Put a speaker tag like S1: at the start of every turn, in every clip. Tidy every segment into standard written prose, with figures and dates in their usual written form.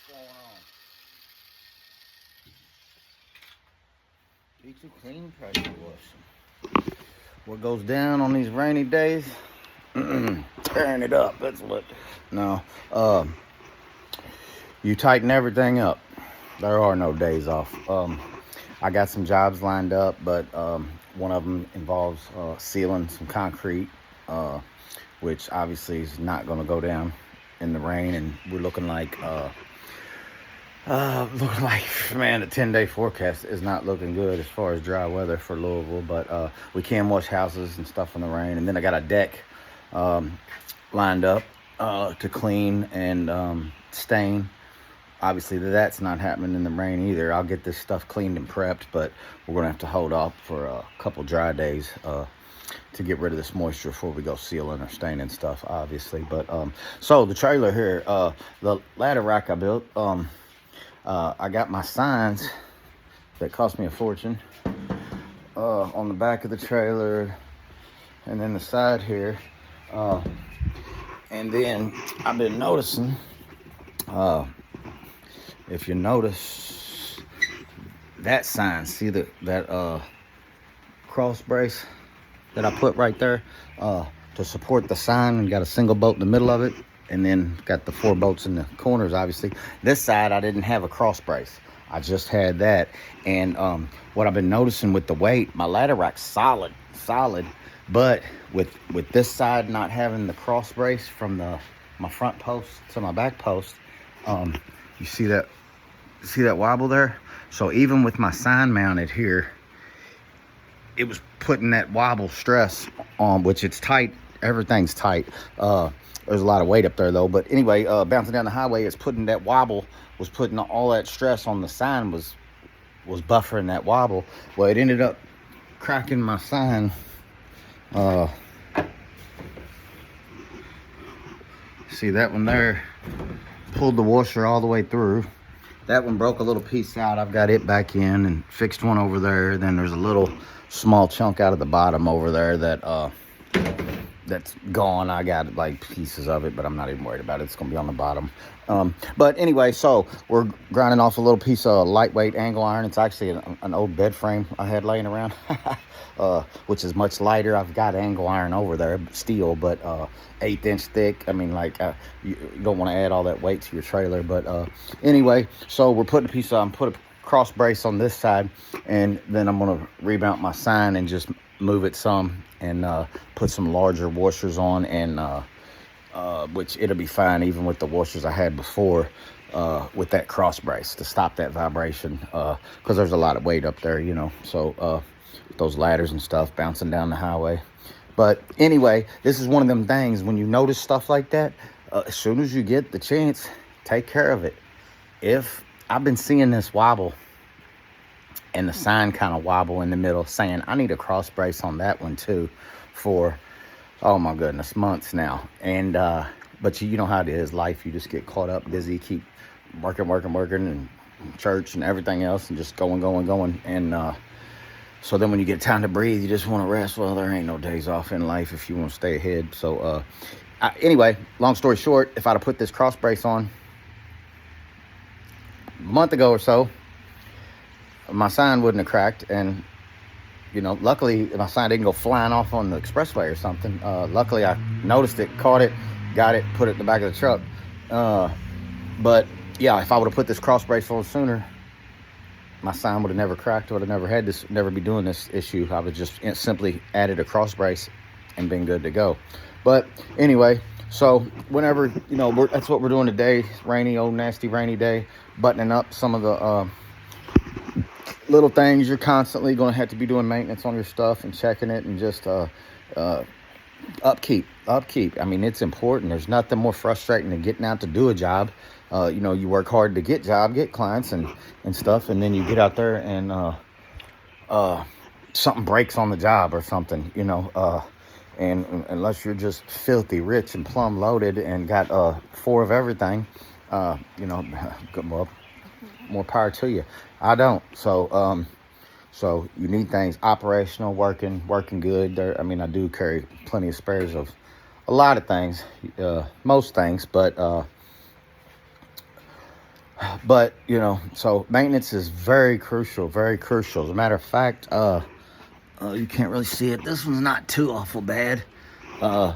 S1: going on? Be too clean, pressure washing. What goes down on these rainy days? Tearing it up. That's what. No. You tighten everything up. There are no days off. I got some jobs lined up, but one of them involves sealing some concrete, which obviously is not going to go down in the rain, and we're looking like man, the 10-day forecast is not looking good as far as dry weather for Louisville, but we can wash houses and stuff in the rain. And then I got a deck lined up to clean and stain. Obviously, that's not happening in the rain either. I'll get this stuff cleaned and prepped, but we're going to have to hold off for a couple dry days to get rid of this moisture before we go sealing or staining stuff, obviously. But so the trailer here, the ladder rack I built, I got my signs that cost me a fortune on the back of the trailer and then the side here. And then I've been noticing, if you notice that sign, see that cross brace that I put right there to support the sign, and got a single bolt in the middle of it, and then got the 4 bolts in the corners. Obviously this side I didn't have a cross brace, I just had that. And what I've been noticing with the weight, my ladder rack's solid, but with this side not having the cross brace from my front post to my back post, you see that wobble there? So even with my sign mounted here, it was putting that wobble stress on, which it's tight, everything's tight. There's a lot of weight up there though, but anyway, bouncing down the highway, it's putting that wobble, was putting all that stress on the sign, was buffering that wobble. Well, it ended up cracking my sign. See that one there? Pulled the washer all the way through. That one broke a little piece out. I've got it back in and fixed one over there. Then there's a little small chunk out of the bottom over there that's gone. I got like pieces of it, but I'm not even worried about it. It's gonna be on the bottom. But anyway, so we're grinding off a little piece of lightweight angle iron. It's actually an old bed frame I had laying around, which is much lighter. I've got angle iron over there, steel, but 1/8 inch thick. I mean, like you don't want to add all that weight to your trailer. But anyway, so we're putting put a cross brace on this side, and then I'm gonna remount my sign and just move it some and put some larger washers on, and which it'll be fine even with the washers I had before, with that cross brace to stop that vibration, because there's a lot of weight up there, you know, so those ladders and stuff bouncing down the highway. But anyway, this is one of them things, when you notice stuff like that, as soon as you get the chance, take care of it. If I've been seeing this wobble and the sign kind of wobble in the middle, saying I need a cross brace on that one too for, oh my goodness, months now. And but you know how it is, life, you just get caught up, busy, keep working and church and everything else, and just going. And so then when you get time to breathe, you just want to rest. Well, there ain't no days off in life if you want to stay ahead. So anyway, long story short, if I'd have put this cross brace on a month ago or so, my sign wouldn't have cracked. And you know, luckily my sign didn't go flying off on the expressway or something. Luckily I noticed it, caught it, got it, put it in the back of the truck. But yeah, if I would have put this cross brace on sooner, my sign would have never cracked. Would have never had this, never be doing this issue. I would just simply added a cross brace and been good to go. But anyway, so whenever, you know, that's what we're doing today. Rainy, old nasty rainy day, buttoning up some of the little things. You're constantly going to have to be doing maintenance on your stuff and checking it, and just upkeep. I mean, it's important. There's nothing more frustrating than getting out to do a job. You know, you work hard to get clients and stuff, and then you get out there and something breaks on the job or something, you know, and unless you're just filthy rich and plumb loaded and got 4 of everything, you know, well, more power to you. I don't. So so you need things operational, working good there. I mean, I do carry plenty of spares of a lot of things, most things, but But, you know, so maintenance is very crucial, very crucial. As a matter of fact, you can't really see it. This one's not too awful bad. The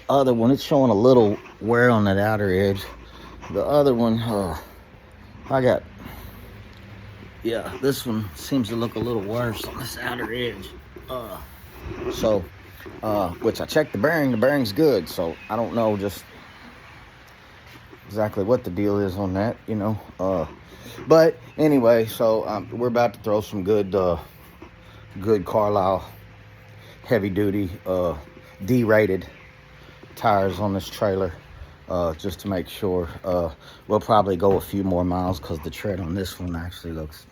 S1: other one, it's showing a little wear on that outer edge. The other one, yeah, this one seems to look a little worse on this outer edge. Which I checked the bearing's good, so I don't know just exactly what the deal is on that, you know. But anyway, so we're about to throw some good Carlisle heavy duty D-rated tires on this trailer, just to make sure. We'll probably go a few more miles because the tread on this one actually looks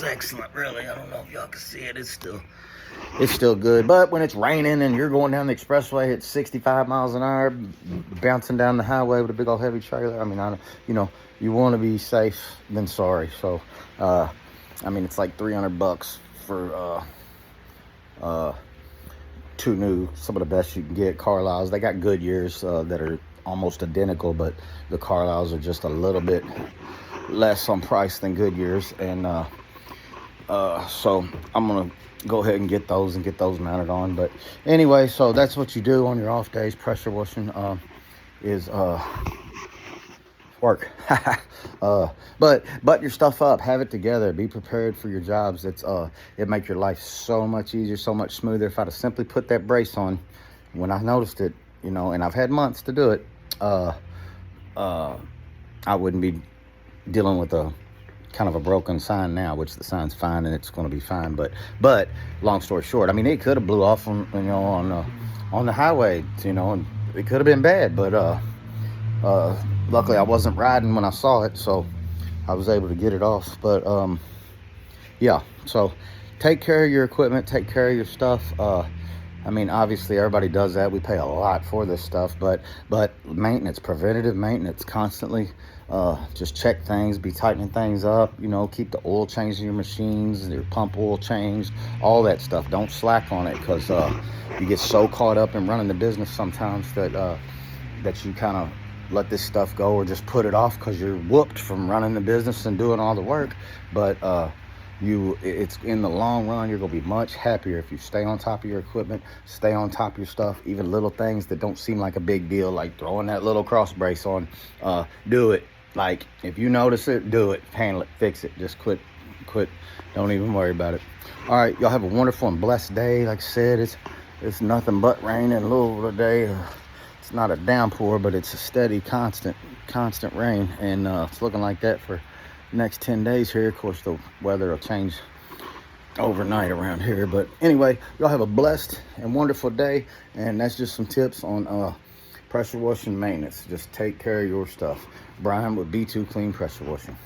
S1: excellent, really. I don't know if y'all can see it. It's still good. But when it's raining and you're going down the expressway at 65 miles an hour, bouncing down the highway with a big old heavy trailer, I mean, you know, you want to be safe than sorry. So, I mean, it's like $300 for two new, some of the best you can get Carlisles. They got Goodyears that are almost identical, but the Carlisles are just a little bit less on price than Goodyears. And so I'm gonna go ahead and get those mounted on. But anyway, so that's what you do on your off days. Pressure washing is work. But your stuff up, have it together, be prepared for your jobs. It make your life so much easier, so much smoother. If I'd have simply put that brace on when I noticed it, you know, and I've had months to do it, I wouldn't be dealing with a kind of a broken sign now, which the sign's fine and it's going to be fine. But long story short, I mean, it could have blew off on, you know, on the highway, you know, and it could have been bad. But luckily I wasn't riding when I saw it, so I was able to get it off. But yeah, so take care of your equipment, take care of your stuff. I mean, obviously everybody does that. We pay a lot for this stuff, but maintenance, preventative maintenance, constantly just check things, be tightening things up, you know, keep the oil changed in your machines, your pump oil changed, all that stuff. Don't slack on it, because you get so caught up in running the business sometimes that you kind of let this stuff go or just put it off because you're whooped from running the business and doing all the work. But it's in the long run, you're gonna be much happier if you stay on top of your equipment, stay on top of your stuff. Even little things that don't seem like a big deal, like throwing that little cross brace on, do it. Like, if you notice it, do it, handle it, fix it. Just quit, don't even worry about it. All right, y'all have a wonderful and blessed day. Like I said, it's nothing but rain in Louisville today. It's not a downpour, but it's a steady, constant rain, and it's looking like that for the next 10 days here. Of course, the weather will change overnight around here. But anyway, y'all have a blessed and wonderful day, and that's just some tips on pressure washing maintenance. Just take care of your stuff. Brian with B2 Clean Pressure Washing.